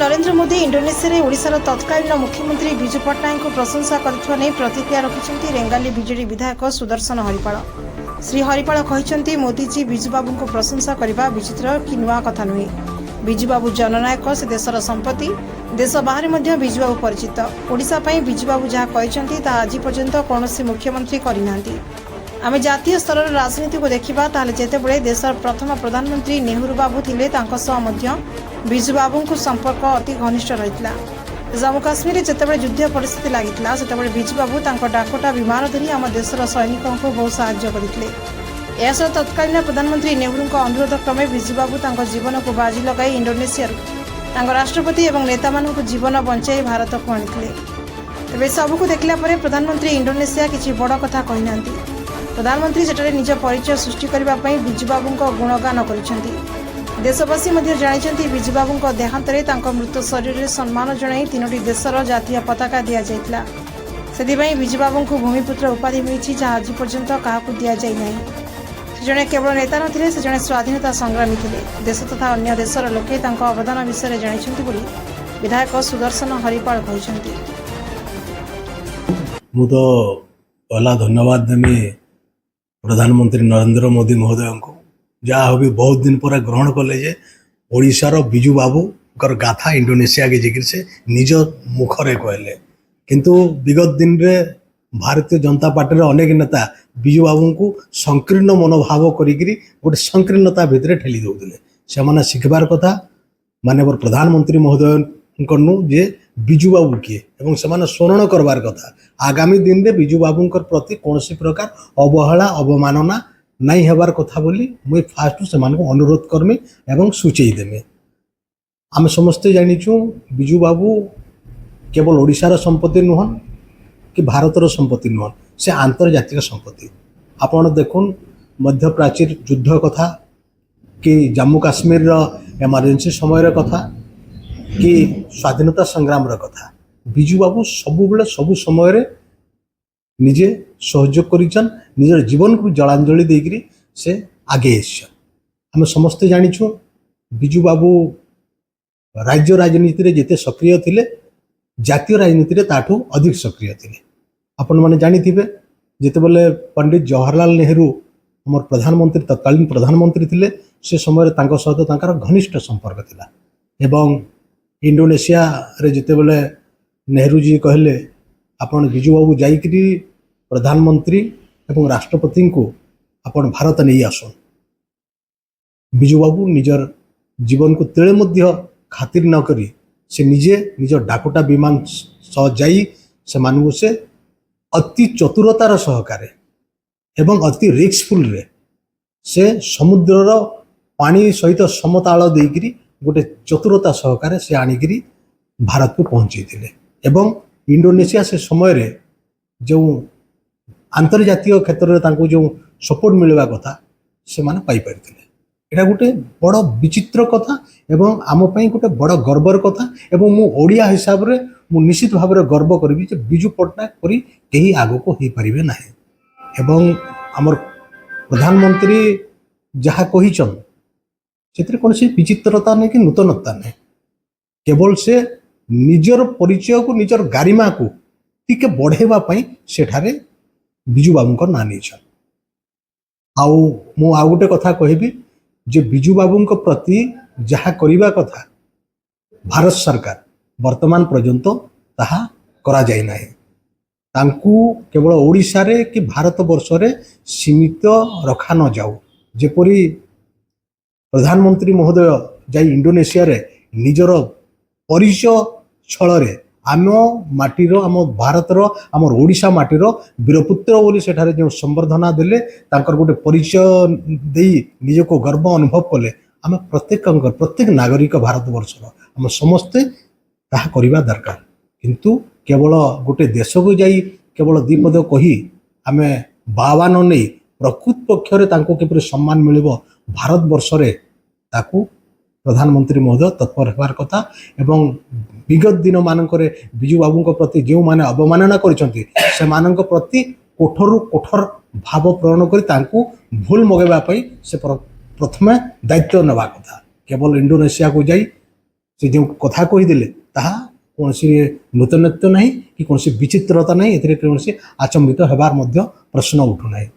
Narendra Modi Indonesia ओडिशार तत्कालीन मुख्यमंत्री विजु पट्टनायक को प्रशंसा करथिबा नै प्रतिक्रिया रखिछन्ती रेंगाली बीजेडी विधायक सुदर्शन हरिपाल। श्री हरिपाल कहिछन्ती मोदीजी विजुबाबू को प्रशंसा करने विचित्र कि नुआ कथा नुहे। विजुबाबू जननायक से देशर संपत्ति, देश बाहर मध्य विजुबाबू परिचित। ओडिशा पई विजुबाबू जहाँ कहिछन्ती ता आज पर्यंत कौनसी मुख्यमंत्री करिनांती। आमे जातीय स्तर राजनीति को देखिबा ताले जेतेबेले देशर प्रथम प्रधानमंत्री नेहरू बाबू थिले तांको सह मध्य विजुबाबू को संपर्क अति घनिष्ठ रहितला। जम्मू काश्मीर जेतेबेले युद्ध परिस्थिति लागितला सेतेबेले विजुबाबू तांको डाकोटा विमान धरी आम देशर सैनिकों को बहुत साहाय्य करथिले। एसर तत्कालीन प्रधानमंत्री नेहरू अनुरोध क्रमे विजुबाबू तांको जीवन को बाजी लगाई इंडोनेशिया तांको राष्ट्रपति और नेता मानक जीवन बंचाई भारत को आनिथिले। तेबे सबको देखला परे प्रधानमंत्री इंडोनेशिया किछि बड़ कथा कहिनांती। प्रधानमंत्री सेठारे निज परिचय सृष्टि करबा पई विजुबाबू गुणगान करिसेंती। देशवासी मध्य जानिसेंती विजुबाबू देहांतरे तांको मृत शरीर रे सम्मान जणाई तीनोटी देशर जातीय पताका दिया जाइतला। सेदिबाई विजुबाबू को भूमिपुत्र उपाधि मिलिछि जहाँ आज पर्यंत काहाकू दिया जाई नाही। से जणे केवल नेता नथिले, से जणे स्वाधीनता संग्रामी थिले। देश तथा अन्य देशर लोके तांको अवदान विषय जानिसेंती बोली विधायक सुदर्शन हरिपाल कहिसेंती। मु तो पहला धन्यवाद देमी प्रधानमंत्री नरेंद्र मोदी महोदय को जहाँ भी बहुत दिन पर ग्रहण कले जे ओडिशार विजु बाबू कर गाथा इंडोनेशिया के जिक्र से निज मुखरे कहले। किंतु विगत दिन रे भारतीय जनता पार्टी अनेक नेता विजु बाबू को संकीर्ण मनोभाव करी गोटे संकीर्णता भितर ठेली दौले। से शिखबार कथा माननीय प्रधानमंत्री महोदय जे विजु बाबू किए एवं से स्मरण करवार कथा। आगामी दिन में विजु बाबू प्रति कौन प्रकार अवहेला अवमानना नहीं हेबार कथा बोली मुई फास्ट से अनुरोध करमी एवं सूचई देमी। आम समस्ते जानिचु विजु बाबू केवल ओडिशार संपत्ति नुहन कि भारतर संपत्ति नुहन, से आंतर्जातिक संपत्ति। आपण देखुन मध्य प्राचीर युद्ध कथा कि जम्मू काश्मीर एमरजेंसी समय कथा कि स्वाधीनता संग्राम कथा विजु बाबू सबु बेले सबु समय निजे सहयोग करिछन। निजर जीवन को जलांजलि देकरी से आगे आम समस्ते जानिछु विजु बाबू राज्य राजनीति रे जेते सक्रिय थिले जातीय राजनीति रे ताठू अधिक सक्रिय थिले। आपण माने जानिथिबे जेतेबेले पंडित जवाहरलाल नेहरू हमर प्रधानमंत्री तत्कालीन प्रधानमंत्री थिले से समय तांको सहित तांकर घनिष्ठ संपर्क थिला। एवं इंडोनेशिया रे जेतेबेले नेहरू जी कहले आपण विजु बाबू जाइकरी प्रधानमंत्री एवं राष्ट्रपति को आपण भारत नहीं आसन, विजु बाबू निजर जीवन को तेले मध्य खातिर न करी से निजे निज डाकोटा विमान सह जाई से मानू से अति चतुरतार सहकारे एवं अति रिस्कफुल रे से समुद्रर पानी सहित समताल देकरी गोटे चतुरता सहकारे से आनिकरी भारत को पहुंचे थिले। एवं इंडोनेशिया से समय रे जो अंतर्जातीय क्षेत्र में तांको जो सपोर्ट मिलवा कथा से माने पाई पारिथिले। एटा गोटे बड़ विचित्र कथा एवं आम पई गोटे बड़ गर्वर कथा। एवं मु ओडिया हिसाब रे मु निश्चित भाव में गर्व करी जे विजु पट्टनायक परी केही आगो को ही पारिबे नाही। एवं हमर प्रधानमंत्री जहाँ कहिछन से कौन सी विचित्रता नहीं कि नूतनता नहीं, केवल से निजर परिचय को निजर गारिमा को टिके बढ़ेबा पई सेठारे विजु बाबू ना नहीं। आउ मु आउ गोटे कथा कहबी जे विजु बाबू प्रति जहाँ करबा कथा भारत सरकार वर्तमान पर्यंत ताहा करा जाय नाही। तांकू केवल ओडिशा रे कि भारत वर्ष रे सीमित रखा न जाऊ। जेपरी प्रधानमंत्री महोदय जाई इंडोनेशिया रे निजर परिचय छल आम माटीर आम भारतर आम ओडिशा माटीर वीरपुत्र बोली सेठारे जो संबर्धना देले तांकर गोटे परिचय दे निज को गर्व अनुभव कले। आम प्रत्येक नागरिक भारत वर्षर आम समस्ते ताहा करिबा दरकार। किंतु केवल गोटे देश को जाई केवल दीपद कही आम बाबा न नहीं प्रकृत पक्षरे तांको किपरि सम्मान मिलिबो भारत वर्ष रे ताकू प्रधानमंत्री महोदय तत्पर होबार कथा। एवं विगत दिन मानकरे विजु बाबू प्रति जो माने अवमानना करिसंती से मानक प्रति कोठरु कोठर भाव प्रेरण करी तांकू भूल मगेबा पई से प्रथमे दायित्व नेबा कथा। केवल इंडोनेशिया को जाई ସେ ଯେଉଁ କଥା କହିଦେଲେ ତାହା କୌଣସି ନୂତନତ୍ୱ ନାହିଁ କି କୌଣସି ବିଚିତ୍ରତା ନାହିଁ, ଏଥିରେ କୌଣସି ଆଚମ୍ବିତ ହେବାର ମଧ୍ୟ ପ୍ରଶ୍ନ ଉଠୁନାହିଁ।